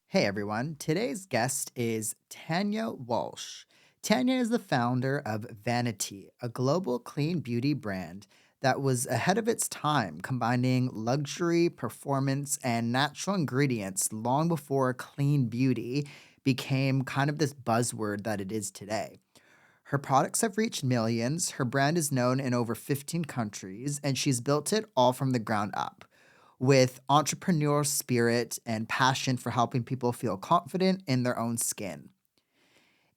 Hey everyone, today's guest is Tania Walsh. Tania is the founder of VANI-T, a global clean beauty brand that was ahead of its time, combining luxury, performance, and natural ingredients long before clean beauty became kind of this buzzword that it is today. Her products have reached millions, her brand is known in over 15 countries, and she's built it all from the ground up with entrepreneurial spirit and passion for helping people feel confident in their own skin.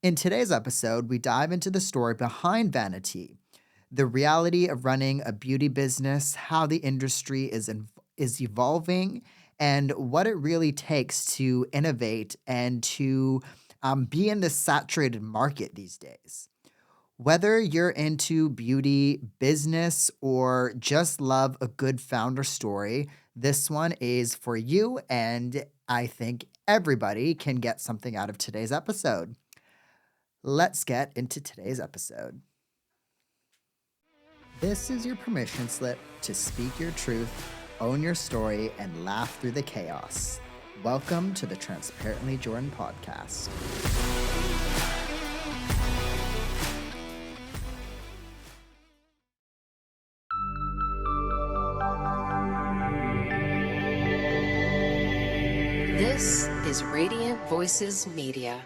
In today's episode, we dive into the story behind Vanity, the reality of running a beauty business, how the industry is evolving, and what it really takes to innovate and to be in this saturated market these days. Whether you're into beauty, business, or just love a good founder story, this one is for you, and I think everybody can get something out of today's episode. Let's get into today's episode. This is your permission slip to speak your truth, own your story, and laugh through the chaos. Welcome to the Transparently Jordan podcast. This is Radiant Voices Media.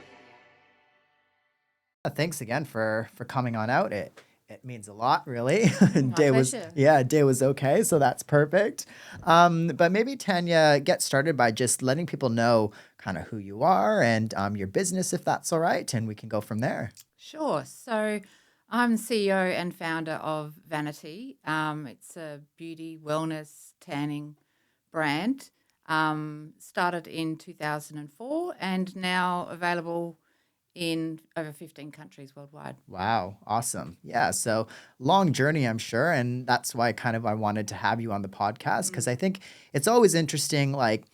Thanks again for coming on out. It means a lot, really. My pleasure. Day was okay, so that's perfect. But maybe Tanya, get started by just letting people know kind of who you are and your business, if that's all right, and we can go from there. Sure. So I'm CEO and founder of VANI-T. It's a beauty, wellness, tanning brand. Started in 2004 and now available in over 15 countries worldwide. Wow, awesome. Yeah, so long journey, I'm sure, and that's why I wanted to have you on the podcast because I think it's always interesting, like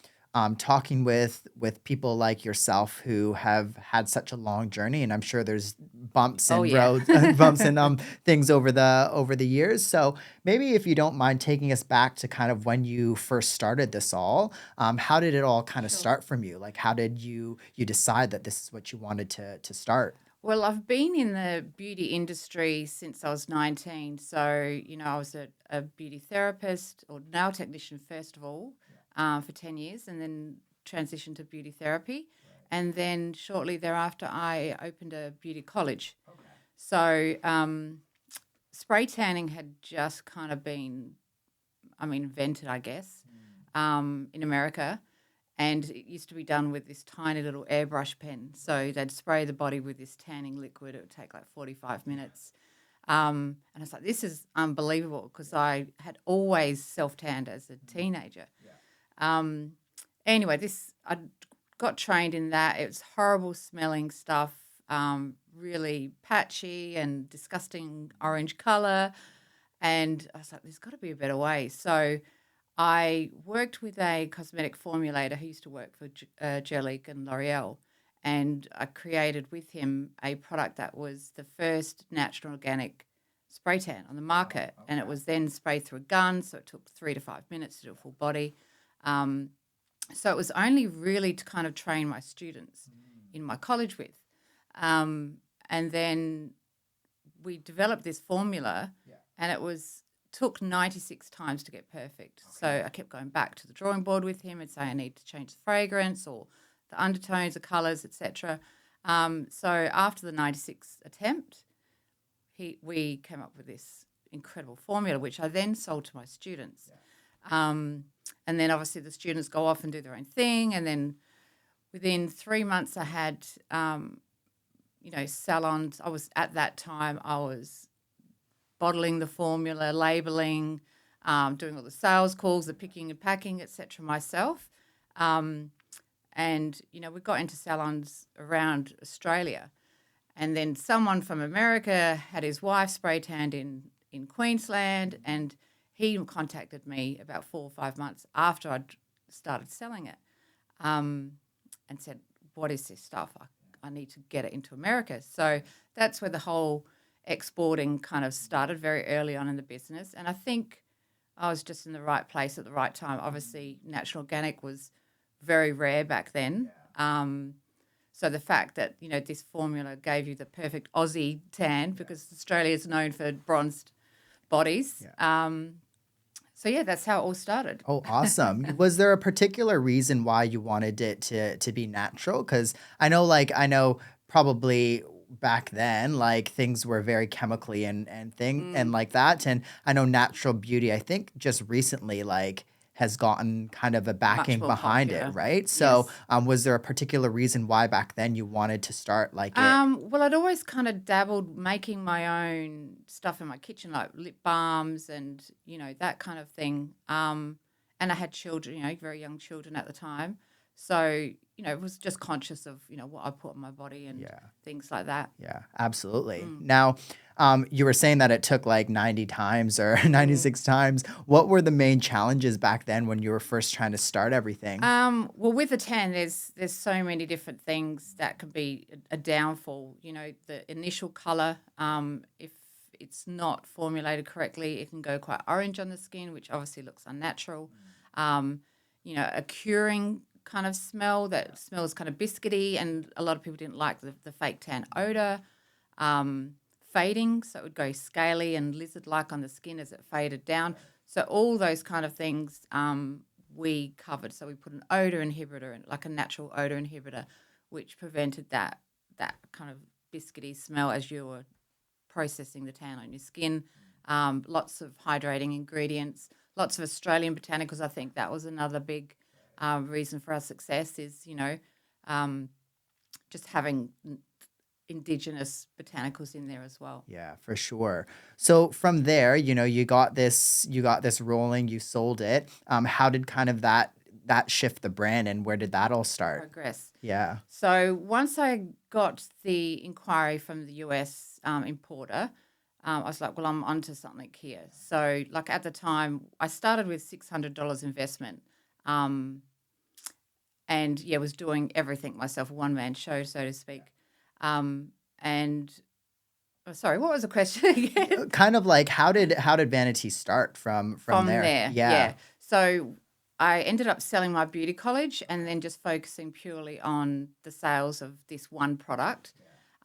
talking with people like yourself who have had such a long journey, and I'm sure there's bumps Oh, and yeah. roads, bumps and things over the years. So maybe if you don't mind taking us back to kind of when you first started this all, how did it all kind of Sure. start from you? Like, how did you decide that this is what you wanted to start? Well, I've been in the beauty industry since I was 19. So, I was a beauty therapist or nail technician, first of all, for 10 years, and then transitioned to beauty therapy. And then shortly thereafter, I opened a beauty college. So, spray tanning had just kind of been, invented, I guess, in America. And it used to be done with this tiny little airbrush pen. So they'd spray the body with this tanning liquid. It would take like 45 minutes. And I was like, this is unbelievable because I had always self-tanned as a teenager. Um, anyway, I got trained in that. It was horrible smelling stuff, really patchy and disgusting orange colour. And I was like, there's got to be a better way. So I worked with a cosmetic formulator who used to work for Gelique and L'Oreal, and I created with him a product that was the first natural organic spray tan on the market, and it was then sprayed through a gun, so it took 3 to 5 minutes to do a full body. So it was only really to kind of train my students in my college with. And then we developed this formula, and took 96 times to get perfect. So I kept going back to the drawing board with him and saying I need to change the fragrance or the undertones, the colours, etc. So after the 96th attempt, we came up with this incredible formula, which I then sold to my students. And then obviously the students go off and do their own thing. And then within 3 months I had, salons. At that time I was bottling the formula, labeling, doing all the sales calls, the picking and packing, etc. myself. And we got into salons around Australia. And then someone from America had his wife spray tanned in Queensland, and he contacted me about 4 or 5 months after I'd started selling it, and said, what is this stuff? I need to get it into America. So that's where the whole exporting kind of started very early on in the business. And I think I was just in the right place at the right time. Obviously, natural organic was very rare back then. So the fact that, this formula gave you the perfect Aussie tan, because Australia is known for bronzed bodies. So yeah, that's how it all started. Oh, awesome. Was there a particular reason why you wanted it to be natural? Because I know probably back then, like things were very chemically and thing and Mm, like that. And I know natural beauty, I think just recently like has gotten kind of a much backing more behind it, popular. right? So Yes. was there a particular reason why back then you wanted to start like it? Well, I'd always kind of dabbled making my own stuff in my kitchen, like lip balms and, that kind of thing. And I had children, very young children at the time. So, was just conscious of, what I put on my body and Yeah. things like that. Yeah, absolutely. Mm. Now, you were saying that it took like 90 times or Mm. 96 times. What were the main challenges back then when you were first trying to start everything? Well, with a tan, there's so many different things that could be a downfall. The initial color, if it's not formulated correctly, it can go quite orange on the skin, which obviously looks unnatural. Um, a curing kind of smell that smells kind of biscuity, and a lot of people didn't like the fake tan odor. Fading, so it would go scaly and lizard-like on the skin as it faded down. So all those kind of things we covered. So we put an odor inhibitor in, like a natural odor inhibitor, which prevented that kind of biscuity smell as you were processing the tan on your skin. Lots of hydrating ingredients, lots of Australian botanicals. I think that was another big reason for our success is, um, just having Indigenous botanicals in there as well. Yeah, for sure. So from there, you got this rolling, you sold it. How did kind of that shift the brand and where did that all start? Progress. Yeah. So once I got the inquiry from the US importer, I was like, well, I'm onto something here. So, like at the time, I started with $600 investment, um, and yeah, was doing everything myself, a one man show, so to speak. And sorry, what was the question again? Kind of like how did Vanity start from From there? there, Yeah. yeah. So I ended up selling my beauty college and then just focusing purely on the sales of this one product.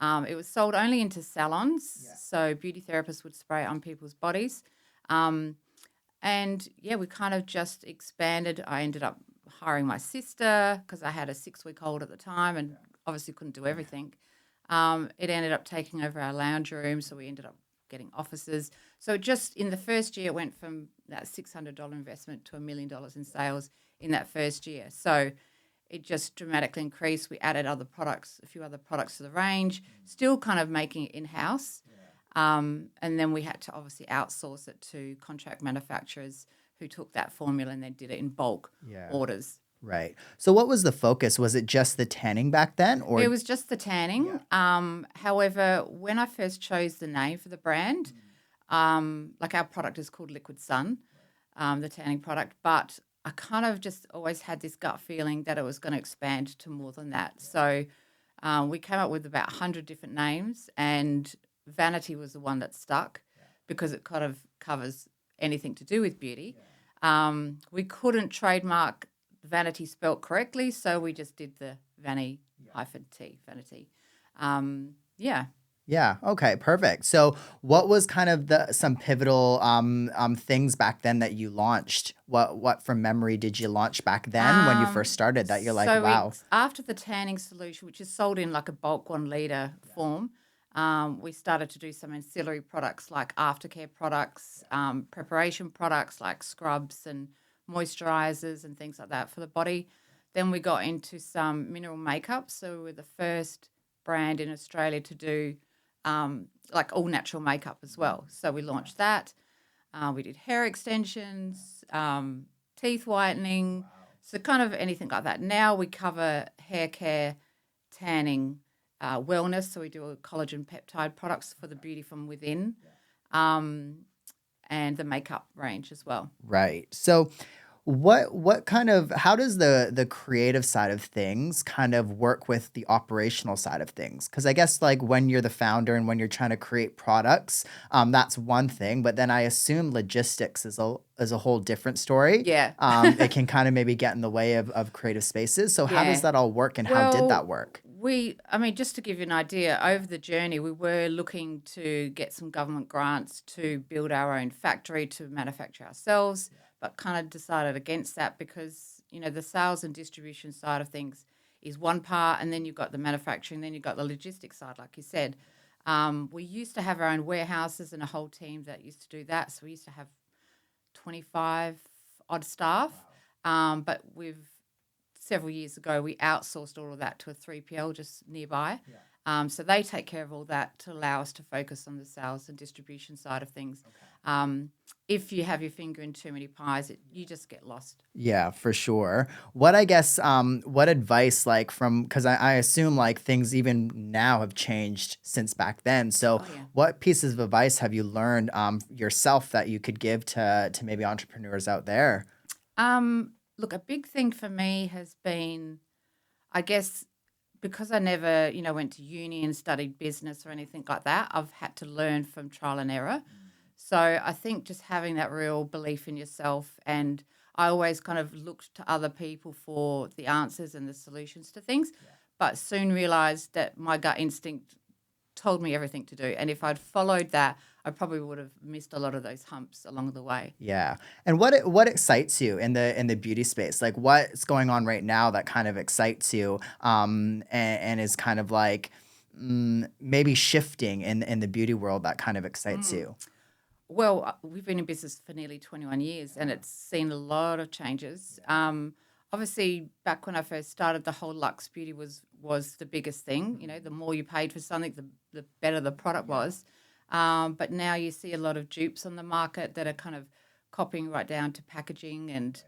It was sold only into salons, so beauty therapists would spray it on people's bodies. Um, and yeah, we kind of just expanded. I ended up hiring my sister because I had a 6-week-old at the time and obviously couldn't do everything. It ended up taking over our lounge room, so we ended up getting offices. So just in the first year, it went from that $600 investment to $1 million in sales in that first year. So it just dramatically increased. We added other products, a few other products to the range, still kind of making it in-house. And then we had to obviously outsource it to contract manufacturers who took that formula and then did it in bulk Yeah. orders. Right. So what was the focus? Was it just the tanning back then It or was just the tanning. However, when I first chose the name for the brand, like our product is called Liquid Sun, the tanning product, but I kind of just always had this gut feeling that it was going to expand to more than that. So we came up with about 100 different names, and Vanity was the one that stuck because it kind of covers anything to do with beauty. We couldn't trademark Vanity spelt correctly, so we just did the Vanity. Yeah. Yeah. Okay. Perfect. So, what was kind of some pivotal things back then that you launched? What from memory did you launch back then when you first started that you're like, So wow? after the tanning solution, which is sold in like a bulk 1 liter form, we started to do some ancillary products like aftercare products, preparation products like scrubs and moisturizers and things like that for the body. Then we got into some mineral makeup. So we were the first brand in Australia to do like all natural makeup as well. So we launched that. We did hair extensions, teeth whitening, so kind of anything like that. Now we cover hair care, tanning, wellness. So we do a collagen peptide products for the beauty from within, and the makeup range as well. Right. So, What kind of how does the creative side of things kind of work with the operational side of things? Because I guess like when you're the founder and when you're trying to create products, that's one thing. But then I assume logistics is a whole different story. Yeah. It can kind of maybe get in the way of creative spaces. So how does Yeah. that all work and how did that Well, work? I mean, just to give you an idea, over the journey, we were looking to get some government grants to build our own factory to manufacture ourselves, but kind of decided against that because, the sales and distribution side of things is one part, and then you've got the manufacturing, then you've got the logistics side, like you said. We used to have our own warehouses and a whole team that used to do that. So we used to have 25 odd staff, but we've several years ago, we outsourced all of that to a 3PL just nearby. So they take care of all that to allow us to focus on the sales and distribution side of things. If you have your finger in too many pies, you just get lost. Yeah, for sure. What I guess, what advice like from because I assume like things even now have changed since back then. So Oh, yeah. what pieces of advice have you learned yourself that you could give to maybe entrepreneurs out there? Look, a big thing for me has been, I guess, because I never, went to uni and studied business or anything like that, I've had to learn from trial and error. So I think just having that real belief in yourself, and I always kind of looked to other people for the answers and the solutions to things, but soon realized that my gut instinct told me everything to do. And if I'd followed that, I probably would have missed a lot of those humps along the way. Yeah. And what excites you in the beauty space? Like what's going on right now that kind of excites you and is kind of like maybe shifting in the beauty world that kind of excites Mm. you? Well, we've been in business for nearly 21 years and it's seen a lot of changes. Obviously, back when I first started, the whole luxe beauty was the biggest thing. The more you paid for something, the better the product was. But now you see a lot of dupes on the market that are kind of copying right down to packaging and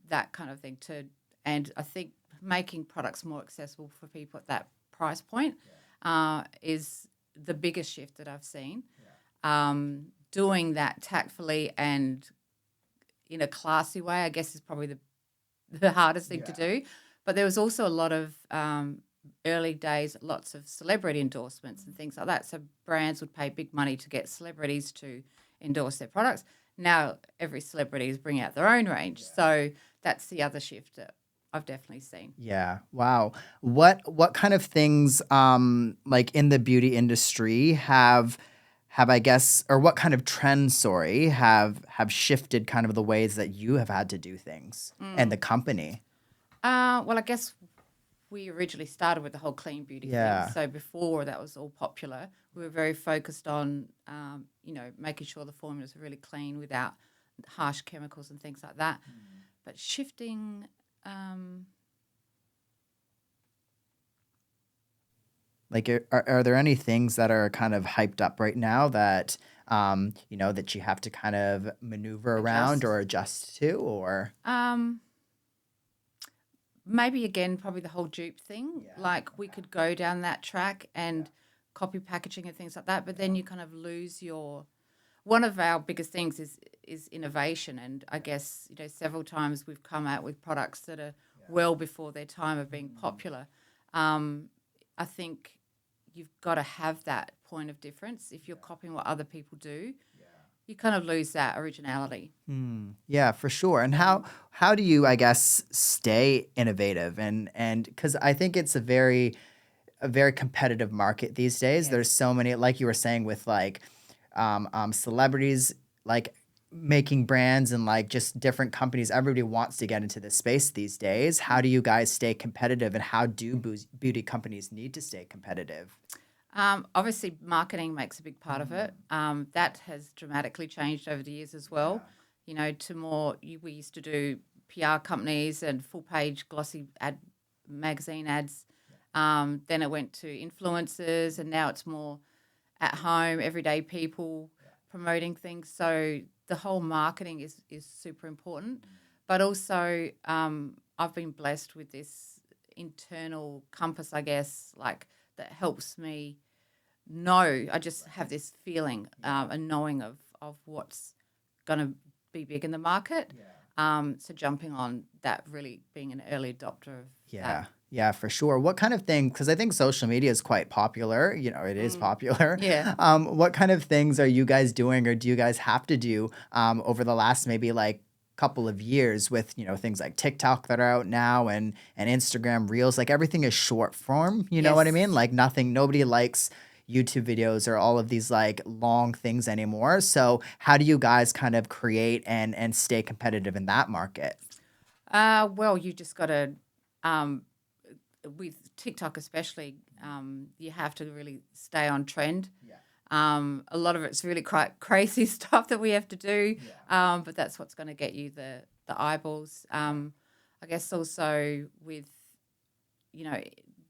that kind of thing. And I think making products more accessible for people at that price point is the biggest shift that I've seen. Doing that tactfully and in a classy way, I guess, is probably the hardest thing to do. But there was also a lot of early days, lots of celebrity endorsements and things like that. So brands would pay big money to get celebrities to endorse their products. Now every celebrity is bringing out their own range. So that's the other shift that I've definitely seen. Yeah. Wow. What kind of things like in the beauty industry have I guess or what kind of trends, sorry, have shifted kind of the ways that you have had to do things and the company? Well, I guess we originally started with the whole clean beauty thing. Yeah. So before that was all popular, we were very focused on, making sure the formulas were really clean without harsh chemicals and things like that. But shifting, Like are there any things that are kind of hyped up right now that that you have to kind of maneuver around adjust. or adjust to or Um, Maybe again, probably the whole dupe thing. Like we could go down that track and copy packaging and things like that, but then you kind of lose your. One of our biggest things is innovation, and I guess several times we've come out with products that are well before their time of being popular. I think you've got to have that point of difference. If you're copying what other people do, you kind of lose that originality. Yeah, for sure. And how do you, I guess, stay innovative and because I think it's a very competitive market these days. There's Yes. so many, like you were saying, with like celebrities like making brands and like just different companies. Everybody wants to get into this space these days. How do you guys stay competitive, and how do beauty companies need to stay competitive? Obviously, marketing makes a big part of it. That has dramatically changed over the years as well. To more, we used to do PR companies and full page glossy magazine ads. Then it went to influencers, and now it's more at home, everyday people promoting things. So the whole marketing is super important. But also, I've been blessed with this internal compass, I guess, like that helps me know. I just have this feeling, a knowing of what's going to be big in the market. So jumping on that, really being an early adopter of Yeah. that. Yeah, for sure. What kind of thing, because I think social media is quite popular, it is Mm. popular. Yeah. What kind of things are you guys doing or do you guys have to do over the last maybe like couple of years with, things like TikTok that are out now and Instagram Reels, like everything is short form, you know what I mean? Yes. Like nobody likes YouTube videos or all of these like long things anymore. So how do you guys kind of create and stay competitive in that market? Well, you just got to, um, with TikTok especially, you have to really stay on trend. Yeah. A lot of it's really quite crazy stuff that we have to do, Yeah. but that's what's going to get you the eyeballs. I guess also with, you know,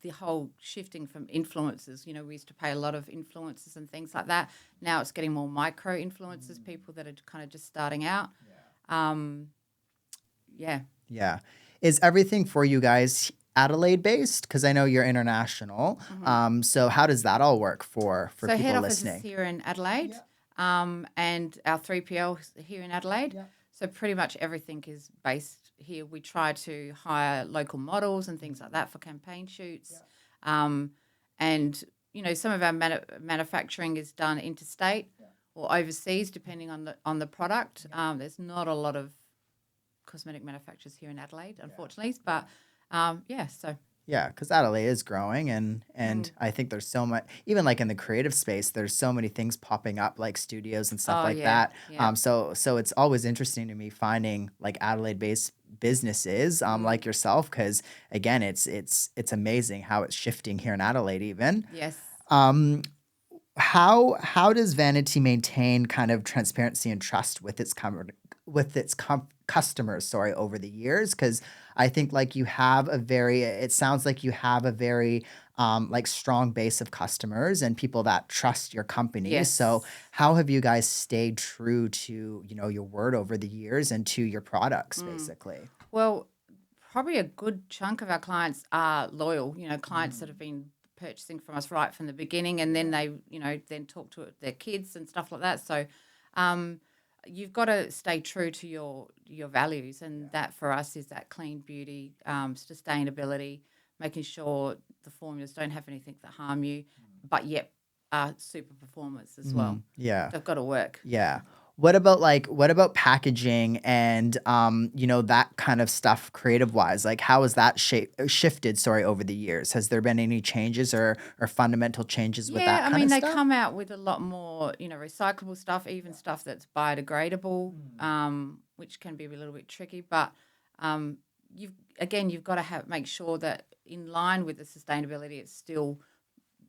the whole shifting from influencers, we used to pay a lot of influencers and things like that. Now it's getting more micro influencers, people that are kind of just starting out. Um, yeah. Yeah. Is everything for you guys Adelaide based? Because I know you're international. hmm So how does that all work for So head people office is listening? here in Adelaide, and our 3PL is here in Adelaide. Yeah. So pretty much everything is based here. We try to hire local models and things like that for campaign shoots. And, some of our manufacturing is done interstate or overseas, depending on the product. There's not a lot of cosmetic manufacturers here in Adelaide, unfortunately. But, so. Yeah, because Adelaide is growing and Mm. I think there's so much even like in the creative space, there's so many things popping up like studios and stuff Oh, like yeah, that. yeah. So it's always interesting to me finding like Adelaide based businesses Mm. like yourself because again it's amazing how it's shifting here in Adelaide even. Yes. Um, how does Vanity maintain kind of transparency and trust with its customers, sorry, over the years? Because I think like you have a very it sounds like you have a very like strong base of customers and people that trust your company. So Yes. how have you guys stayed true to, your word over the years and to your products Mm. basically? Well, probably a good chunk of our clients are loyal, clients that Mm. have been purchasing from us right from the beginning and then they, then talk to their kids and stuff like that. So um, you've got to stay true to your values. And that for us is that clean beauty, sustainability, making sure the formulas don't have anything that harm you, but yet are super performers as well. Yeah. They've got to work. Yeah. What about packaging and that kind of stuff creative wise? Like how has that shifted, sorry, over the years? Has there been any changes or fundamental changes with Yeah, that I kind mean, of they stuff? come out with a lot more, recyclable stuff, even stuff that's biodegradable, which can be a little bit tricky. But um, you've got to make sure that in line with the sustainability, it's still,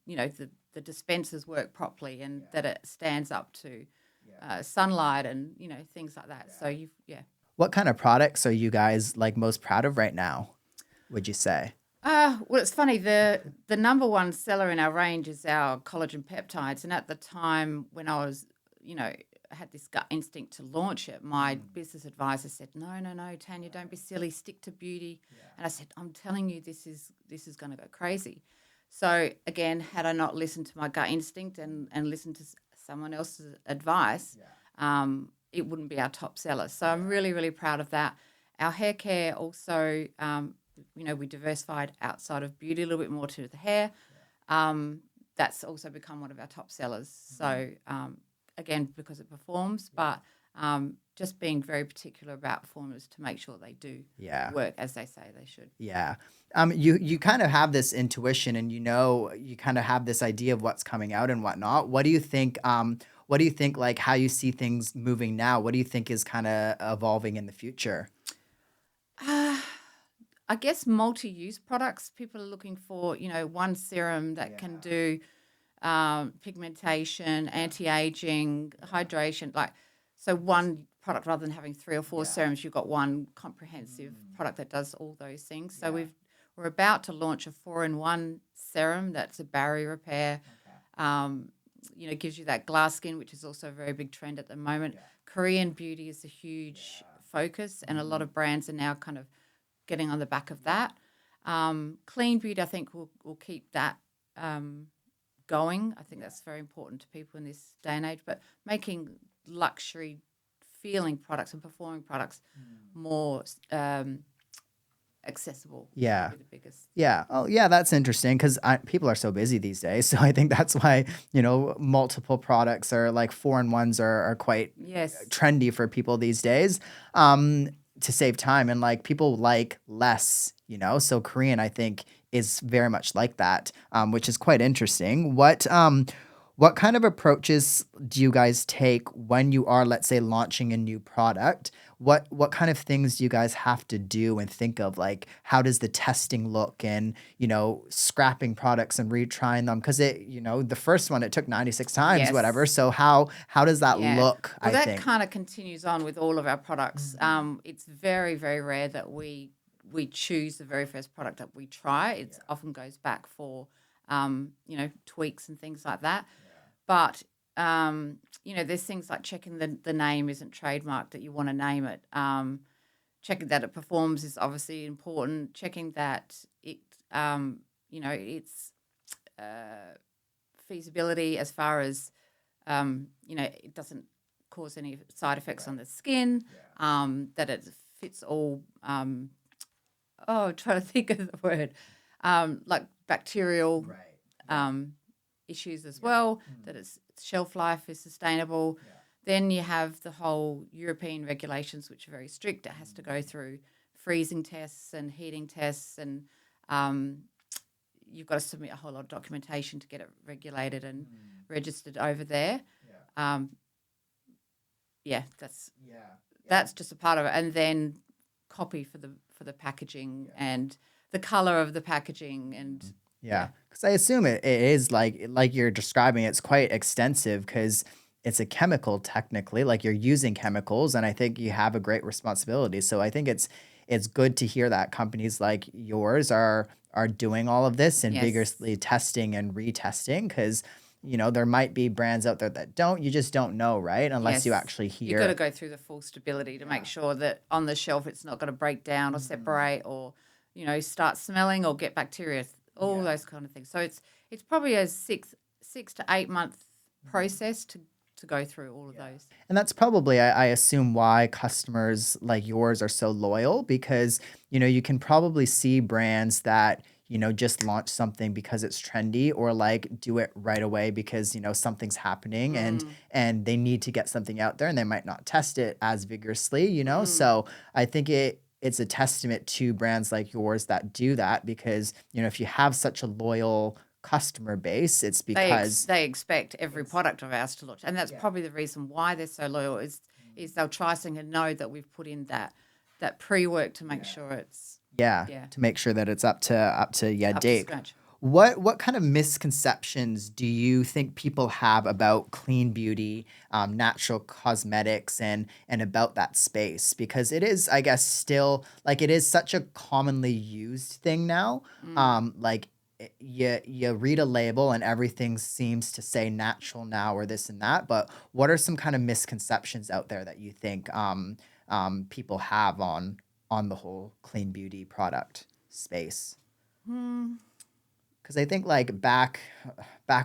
the dispensers work properly and that it stands up to sunlight and things like that. So What kind of products are you guys like most proud of right now, would you say? Well, it's funny. The number one seller in our range is our collagen peptides, and at the time when I was, had this gut instinct to launch it, my business advisor said, "No, no, no, Tanya, don't be silly. Stick to beauty." And I said, "I'm telling you, this is going to go crazy." So again, had I not listened to my gut instinct and listened to someone else's advice, it wouldn't be our top seller. So I'm really, really proud of that. Our hair care also. We diversified outside of beauty a little bit more to the hair. That's also become one of our top sellers. So again, because it performs, but just being very particular about formulas to make sure they do Yeah. work as they say they should. Yeah. You kind of have this intuition and you kind of have this idea of what's coming out and whatnot. What do you think like how you see things moving now? What do you think is kind of evolving in the future? Uh, I guess multi-use products. People are looking for, one serum that can do pigmentation, anti-aging, hydration. So one product rather than having three or four serums, you've got one comprehensive product that does all those things. So we're about to launch a 4-in-1 serum that's a barrier repair. Gives you that glass skin, which is also a very big trend at the moment. Korean beauty is a huge focus, and a lot of brands are now kind of getting on the back of that. Clean beauty, I think, will keep that going. I think that's very important to people in this day and age. But making luxury feeling products and performing products more accessible. Yeah. Would be the biggest. Yeah. Oh, yeah. That's interesting because people are so busy these days. So I think that's why, multiple products or like 4-in-1s are quite Yes. trendy for people these days, um, to save time. And like people like less, so Korean, I think, is very much like that, which is quite interesting. What kind of approaches do you guys take when you are, let's say, launching a new product? What kind of things do you guys have to do and think of? Like, how does the testing look and, scrapping products and retrying them? Because the first one, it took 96 times, whatever. Yes. So how does that Yeah. look, Well, I that think? kind of continues on with all of our products. It's very, very rare that we choose the very first product that we try. It often goes back for, tweaks and things like that. But, there's things like checking the name isn't trademarked, that you want to name it. Checking that it performs is obviously important. Checking that it's feasibility as far as, it doesn't cause any side effects on the skin, that it fits all, trying to think of the word, like bacterial issues as well, that its shelf life is sustainable. Then you have the whole European regulations, which are very strict. It has to go through freezing tests and heating tests, and you've got to submit a whole lot of documentation to get it regulated and registered over there. That's just a part of it. And then copy for the packaging and the color of the packaging and Yeah, because I assume it is like you're describing. It's quite extensive because it's a chemical technically. Like you're using chemicals, and I think you have a great responsibility. So I think it's good to hear that companies like yours are doing all of this and Yes. vigorously testing and retesting because there might be brands out there that don't. You just don't know, right? Unless you Yes. actually You've got to hear. go through the full stability to make sure that on the shelf it's not going to break down or separate or, start smelling or get bacteria, all those kind of things. So it's probably a 6 to 8 month process to go through all of those. And that's probably, I assume, why customers like yours are so loyal because, you can probably see brands that, just launch something because it's trendy or like do it right away because, something's happening and they need to get something out there and they might not test it as vigorously. So I think it's a testament to brands like yours that do that because, if you have such a loyal customer base, it's because. They expect every product of ours to launch, and that's probably the reason why they're so loyal. Is they'll try something and know that we've put in that pre-work to make sure it's Yeah, Yeah. to make sure that it's up to up to date. scratch. What kind of misconceptions do you think people have about clean beauty, natural cosmetics, and about that space? Because it is, I guess, still like it is such a commonly used thing now. Like you read a label and everything seems to say natural now or this and that. But what are some kind of misconceptions out there that you think people have on the whole clean beauty product space? Hmm. Because I think like back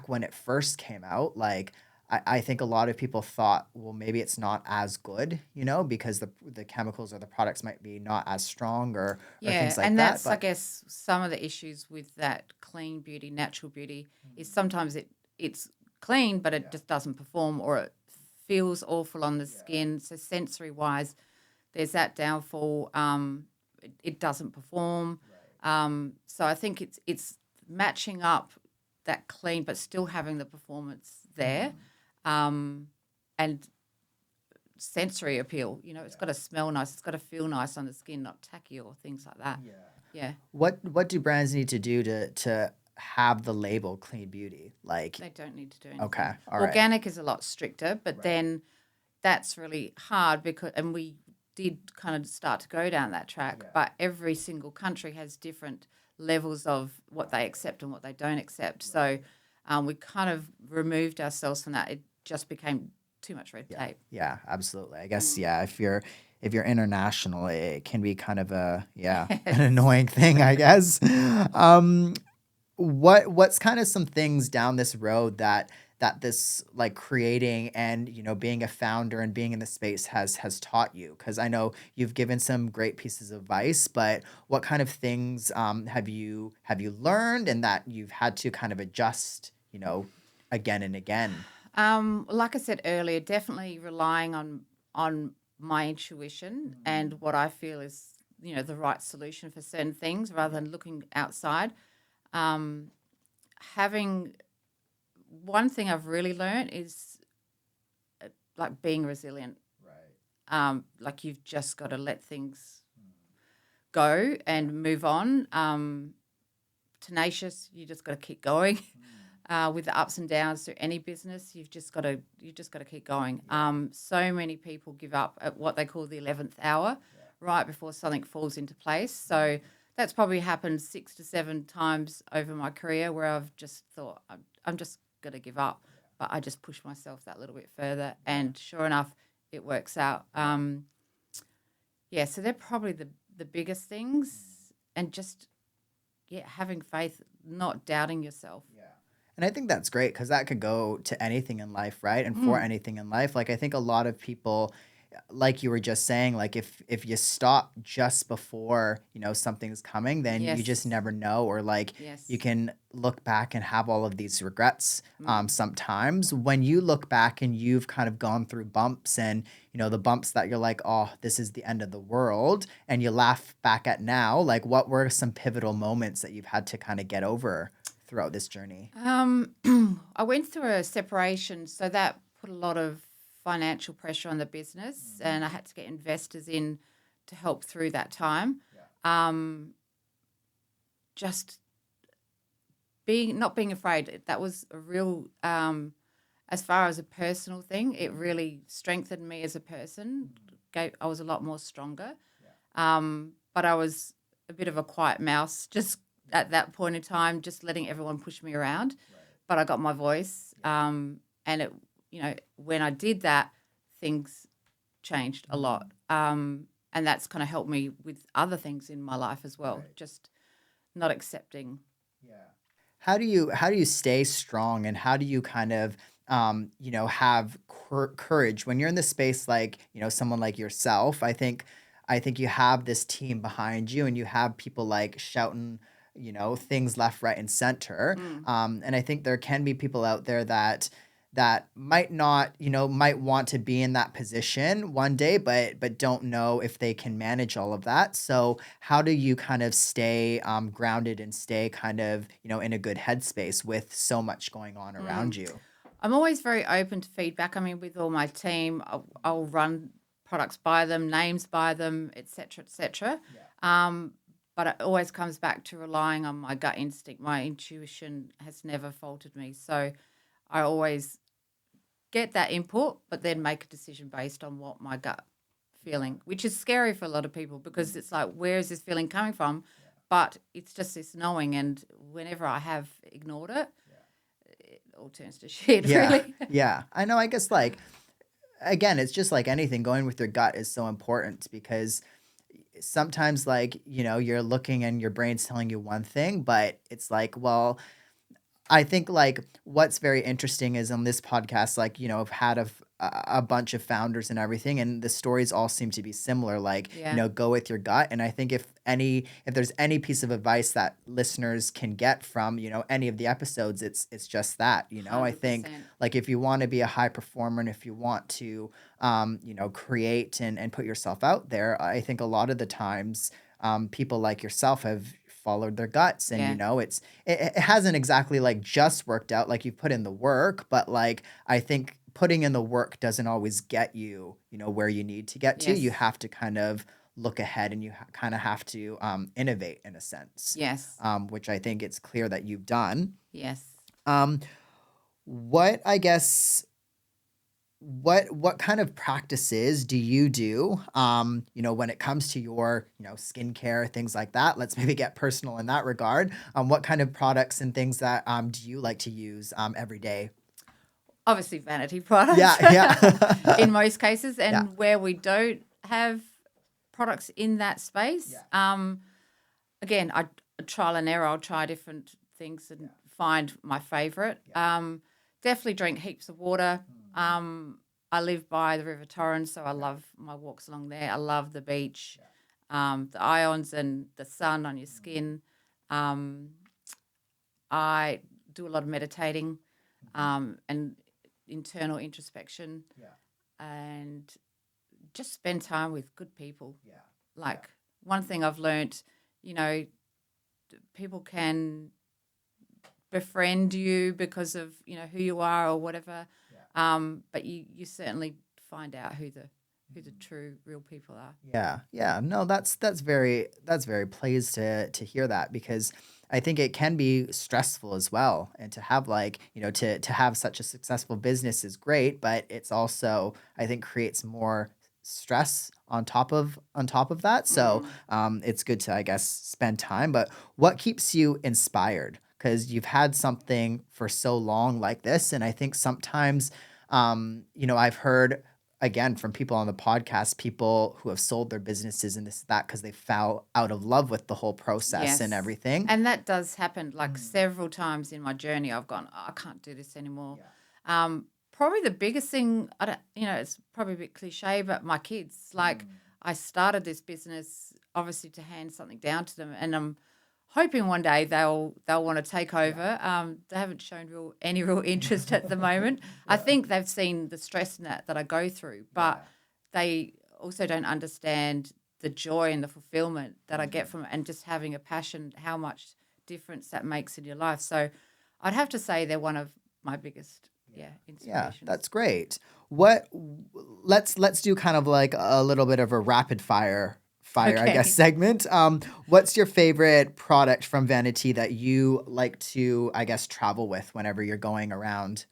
when it first came out, like I think a lot of people thought, well, maybe it's not as good, because the chemicals or the products might be not as strong or Yeah, things like and that. that's, I guess, some of the issues with that clean beauty, natural beauty, is sometimes it's clean, but it just doesn't perform or it feels awful on the skin. So sensory wise, there's that downfall. It doesn't perform. So I think it's matching up that clean, but still having the performance there, and sensory appeal. It's got to smell nice. It's got to feel nice on the skin, not tacky or things like that. Yeah. What do brands need to do to have the label clean beauty? Like, They don't need to do anything. okay, all right. Organic is a lot stricter, but then that's really hard and we did kind of start to go down that track, but every single country has different levels of what they accept and what they don't accept. So we kind of removed ourselves from that. It just became too much red tape. Yeah, absolutely. I guess if you're international, it can be kind of an annoying thing, I guess. What's kind of some things down this road that this like creating and being a founder and being in the space has taught you? Because I know you've given some great pieces of advice, but what kind of things have you learned and that you've had to kind of adjust, again and again? Like I said earlier, definitely relying on my intuition and what I feel is the right solution for certain things rather than looking outside. Um, Having one thing I've really learned is like being resilient. Like you've just got to let things go and move on. Tenacious, you just got to keep going. With the ups and downs through any business, you just got to keep going. So many people give up at what they call the 11th hour, right before something falls into place. So that's probably happened 6 to 7 times over my career where I've just thought I'm just going to give up, but I just push myself that little bit further, and sure enough, it works out. So they're probably the biggest things, and just having faith, not doubting yourself. And I think that's great because that could go to anything in life, right? And for Mm. anything in life. Like I think a lot of people, like you were just saying, like if you stop just before, something's coming, then you just Yes. never know. Or like you Yes. can look back and have all of these regrets Mm. sometimes. When you look back and you've kind of gone through bumps and, the bumps that you're like, oh, this is the end of the world, and you laugh back at now, like what were some pivotal moments that you've had to kind of get over throughout this journey? I went through a separation, so that put a lot of financial pressure on the business, and I had to get investors in to help through that time. Um, just not being afraid. That was a real, as far as a personal thing, it really strengthened me as a person. I was a lot more stronger. But I was a bit of a quiet mouse just at that point in time, just letting everyone push me around. But I got my voice, and when I did that, things changed a lot. And that's kind of helped me with other things in my life as well. Just not accepting. How do you stay strong, and how do you kind of have courage when you're in the space like someone like yourself? I think you have this team behind you, and you have people like shouting things left, right, and center. Mm. And I think there can be people out there that might not, might want to be in that position one day, but don't know if they can manage all of that. So how do you kind of stay grounded and stay kind of, in a good headspace with so much going on around Mm. you? I'm always very open to feedback. I mean, with all my team, I'll run products by them, names by them, etc., etc. But it always comes back to relying on my gut instinct. My intuition has never faltered me. So I always get that input, but then make a decision based on what my gut feeling, which is scary for a lot of people because it's like, where is this feeling coming from? But it's just this knowing. And whenever I have ignored it, it all turns to shit, Yeah. really. Yeah. I know. I guess like, again, it's just like anything, going with your gut is so important because sometimes like, you're looking and your brain's telling you one thing, but it's like, well, I think like what's very interesting is on this podcast, like, I've had a bunch of founders and everything, and the stories all seem to be similar. Like, Yeah. go with your gut. And I think if there's any piece of advice that listeners can get from, any of the episodes, it's just that, I think 100%. like if you want to be a high performer and if you want to, create and put yourself out there, I think a lot of the times, people like yourself have followed their guts, and Yeah. it hasn't exactly like just worked out, like you've put in the work, but like I think putting in the work doesn't always get you where you need to get to. You Yes. have to kind of look ahead, and you kind of have to innovate in a sense, Yes. which I think it's clear that you've done. Yes. um, what I guess what kind of practices do you do when it comes to your skincare, things like that? Let's maybe get personal in that regard. What kind of products and things that do you like to use every day? Obviously, vanity products Yeah. Yeah. in most cases, Yeah. and where we don't have products in that space, again, I trial and error. I'll try different things and find my favorite. definitely drink heaps of water. I live by the River Torrens, so I love my walks along there. I love the beach, the ions and the sun on your skin. I do a lot of meditating and internal introspection and just spend time with good people. Like one thing I've learnt, people can befriend you because of, who you are or whatever. But you certainly find out who the true real people are. Yeah. No, that's very pleased to hear that, because I think it can be stressful as well. And to have to have such a successful business is great, but it's also, I think, creates more stress on top of that. So it's good to, I guess, spend time. But what keeps you inspired? Because you've had something for so long like this, and I think sometimes I've heard, again, from people on the podcast, people who have sold their businesses and this, that, because they fell out of love with the whole process and Yes. everything. And that does happen like several times in my journey. I've gone, "Oh, I can't do this anymore." Probably the biggest thing, I don't, it's probably a bit cliche, but my kids. Like I started this business obviously to hand something down to them, and I'm hoping one day they'll want to take over. They haven't shown any real interest at the moment. I think they've seen the stress in that I go through, but they also don't understand the joy and the fulfillment that I get from it, and just having a passion, how much difference that makes in your life. So I'd have to say they're one of my biggest inspirations. Yeah, that's great. Let's do kind of like a little bit of a rapid fire, I Okay. guess, segment. What's your favorite product from VANI-T that you like to, I guess, travel with whenever you're going around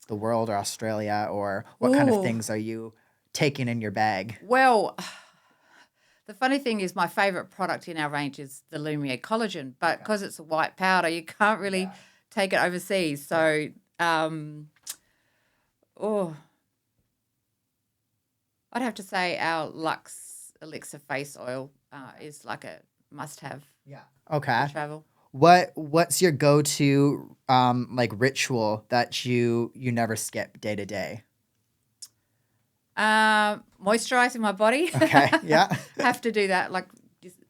the world or Australia, or what kind of Ooh. things are you taking in your bag? Well, the funny thing is my favourite product in our range is the Lumiere collagen, but because it's a white powder, you can't really take it overseas. So, I'd have to say our Luxe Elixir face oil is like a must-have Okay. for travel. What's your go-to like ritual that you never skip day to day? Moisturising my body. Okay. Yeah. Have to do that. Like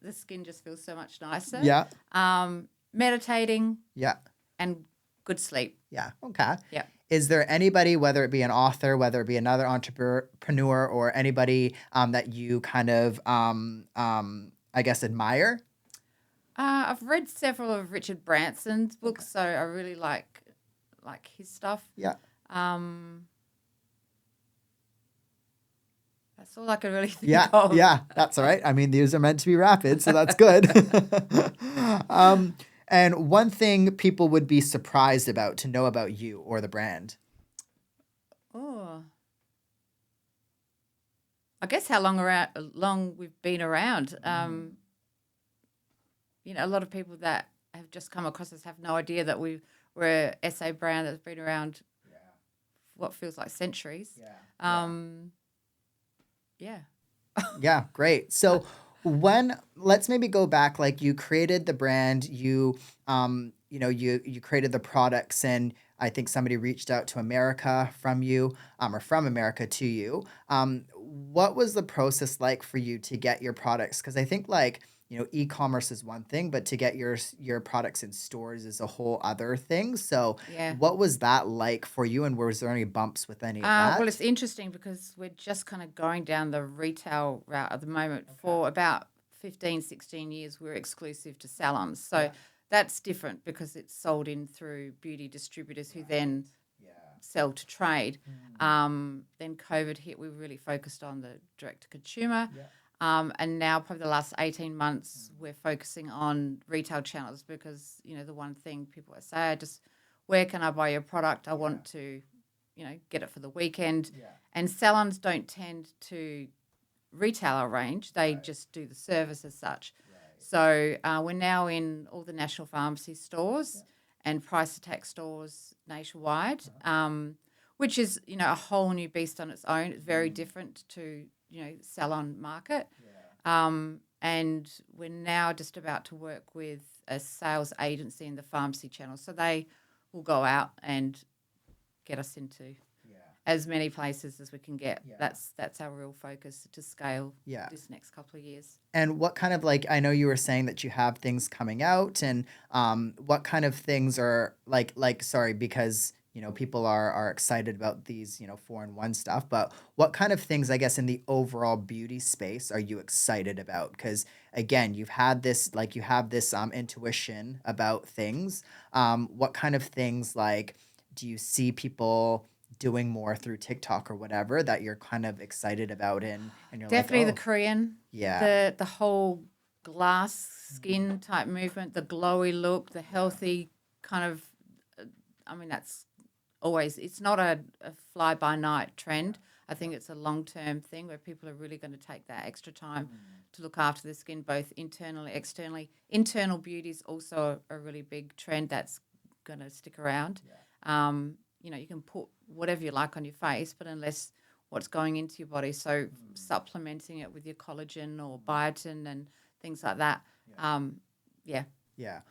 the skin just feels so much nicer. Yeah. Meditating Yeah. and good sleep. Yeah. Okay. Yeah. Is there anybody, whether it be an author, whether it be another entrepreneur, or anybody that you kind of, I guess, admire? I've read several of Richard Branson's books, so I really like his stuff. Yeah. That's all I can really think Yeah. of. Yeah. That's all right. I mean, these are meant to be rapid, so that's good. And one thing people would be surprised about to know about you or the brand. Oh, I guess how long we've been around. A lot of people that have just come across us have no idea that we're a SA brand that's been around what feels like centuries. Yeah. Yeah, great. So let's maybe go back, like you created the brand, you created the products, and I think somebody reached out to America from you, or from America to you. What was the process like for you to get your products? Because I think e-commerce is one thing, but to get your products in stores is a whole other thing. So Yeah. what was that like for you, and was there any bumps with any of that? Well, it's interesting because we're just kind of going down the retail route at the moment. For about 15, 16 years, we're exclusive to salons. So that's different because it's sold in through beauty distributors who then sell to trade. Then COVID hit, we really focused on the direct-to-consumer. And now probably the last 18 months, we're focusing on retail channels because, the one thing people say, where can I buy your product? I want to, get it for the weekend. And salons don't tend to retail our range. They just do the service as such. So we're now in all the national pharmacy stores and price attack stores nationwide, which is, a whole new beast on its own. It's very different to, salon market. And we're now just about to work with a sales agency in the pharmacy channel. So they will go out and get us into Yeah. as many places as we can get. Yeah. That's our real focus to scale Yeah. this next couple of years. And what kind of like, I know you were saying that you have things coming out, and what kind of things are sorry, because people are excited about these 4-in-1 stuff, but what kind of things, I guess, in the overall beauty space are you excited about? Because again, you have this intuition about things. What kind of things, like, do you see people doing more through TikTok or whatever that you're kind of excited about, and you're like, Definitely the oh, Korean, yeah. the whole glass skin type movement, the glowy look, the healthy kind of. I mean, that's always. It's not a fly by night trend. I think it's a long term thing where people are really going to take that extra time to look after the skin, both internally, externally. Internal beauty is also a really big trend that's going to stick around. You can put whatever you like on your face, but unless what's going into your body, so supplementing it with your collagen or biotin and things like that. Yeah. Yeah.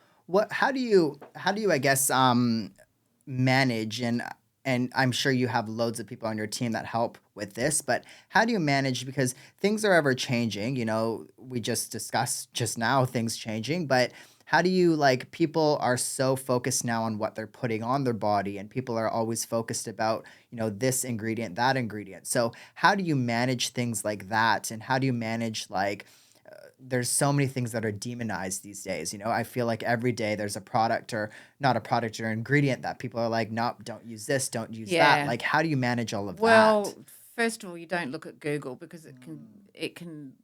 How do you I guess manage, and I'm sure you have loads of people on your team that help with this, but how do you manage, because things are ever changing, we just discussed just now things changing, but how do you, like, people are so focused now on what they're putting on their body, and people are always focused about, this ingredient, that ingredient. So how do you manage things like that? And how do you manage, like, there's so many things that are demonized these days. I feel like every day there's a product, or not a product, or ingredient that people are like, nope, don't use this, don't use that. Yeah. Like, how do you manage all of Well, that? first of all, you don't look at Google because it can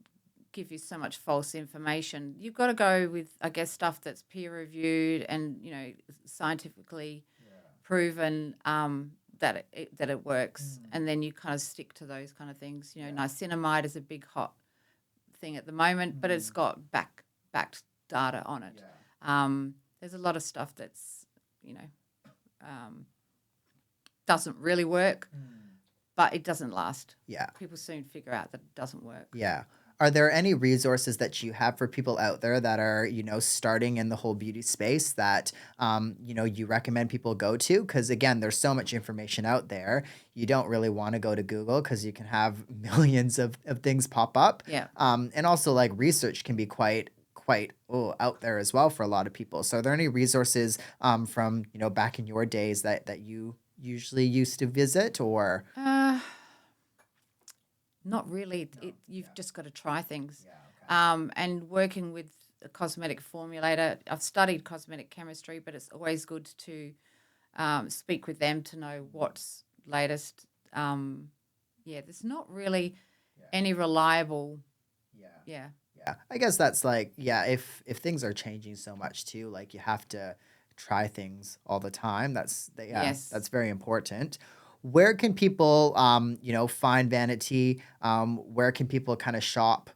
give you so much false information. You've got to go with, I guess, stuff that's peer reviewed and scientifically proven that it works, and then you kind of stick to those kind of things. Niacinamide is a big hot thing at the moment, but it's got backed data on it. There's a lot of stuff that's doesn't really work, but it doesn't last. Yeah. People soon figure out that it doesn't work. Yeah. Are there any resources that you have for people out there that are, starting in the whole beauty space that, you recommend people go to? Because again, there's so much information out there. You don't really want to go to Google because you can have millions of things pop up. Yeah. And also, like, research can be quite out there as well for a lot of people. So are there any resources from, back in your days that you usually used to visit, or? Not really. You've just got to try things. Yeah, okay. And working with a cosmetic formulator, I've studied cosmetic chemistry, but it's always good to speak with them to know what's latest. There's not really any reliable. Yeah. Yeah, I guess that's like, if things are changing so much too, like, you have to try things all the time. Yes. That's very important. Where can people, find Vanity? Where can people kind of shop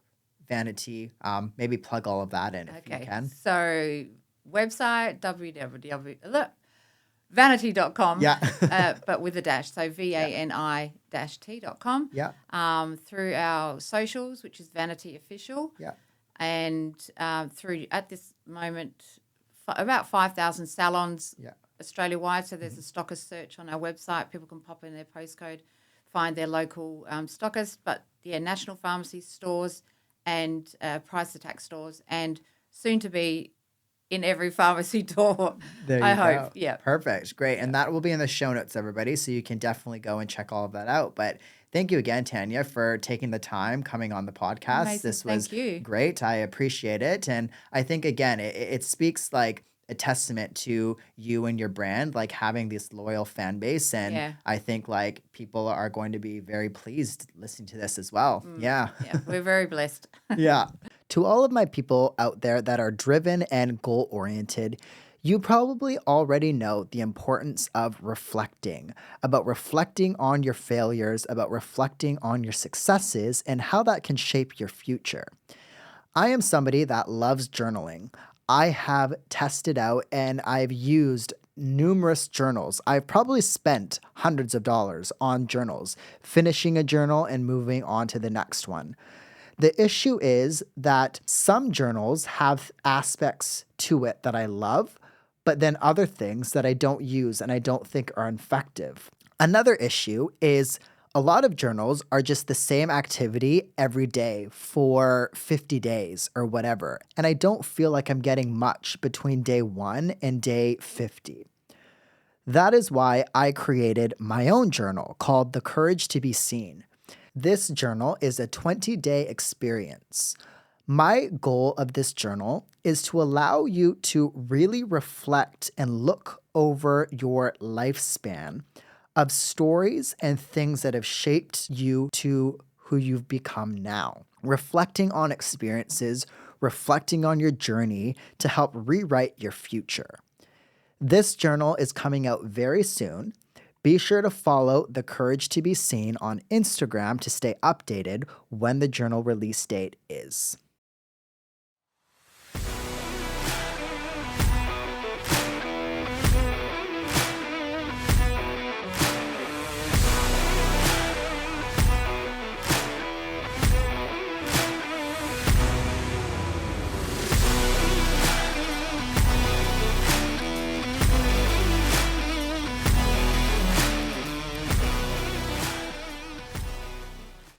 Vanity? Maybe plug all of that in if you can. So website www.vanity.com. Yeah. But with a dash. So VANI-T.com. Yeah. Through our socials, which is Vanity Official. Yeah. And through, at this moment, about 5,000 salons Australia-wide. So there's a stockist search on our website. People can pop in their postcode, find their local stockist. But, national pharmacy stores and price attack stores, and soon to be in every pharmacy door, There I you hope. go. Yeah. Perfect. Great. And that will be in the show notes, everybody. So you can definitely go and check all of that out. But thank you again, Tania, for taking the time coming on the podcast. Amazing. This was Thank you. great. I appreciate it. And I think, again, it speaks like a testament to you and your brand, like having this loyal fan base. And I think, like, people are going to be very pleased listening to this as well. Yeah. Yeah, we're very blessed. Yeah. To all of my people out there that are driven and goal oriented, you probably already know the importance of reflecting, about reflecting on your failures, about reflecting on your successes, and how that can shape your future. I am somebody that loves journaling. I have tested out and I've used numerous journals. I've probably spent hundreds of dollars on journals, finishing a journal and moving on to the next one. The issue is that some journals have aspects to it that I love, but then other things that I don't use and I don't think are effective. Another issue is a lot of journals are just the same activity every day for 50 days or whatever, and I don't feel like I'm getting much between day 1 and day 50. That is why I created my own journal called The Courage to Be Seen. This journal is a 20-day experience. My goal of this journal is to allow you to really reflect and look over your lifespan of stories and things that have shaped you to who you've become now. Reflecting on experiences, reflecting on your journey to help rewrite your future. This journal is coming out very soon. Be sure to follow The Courage to Be Seen on Instagram to stay updated when the journal release date is.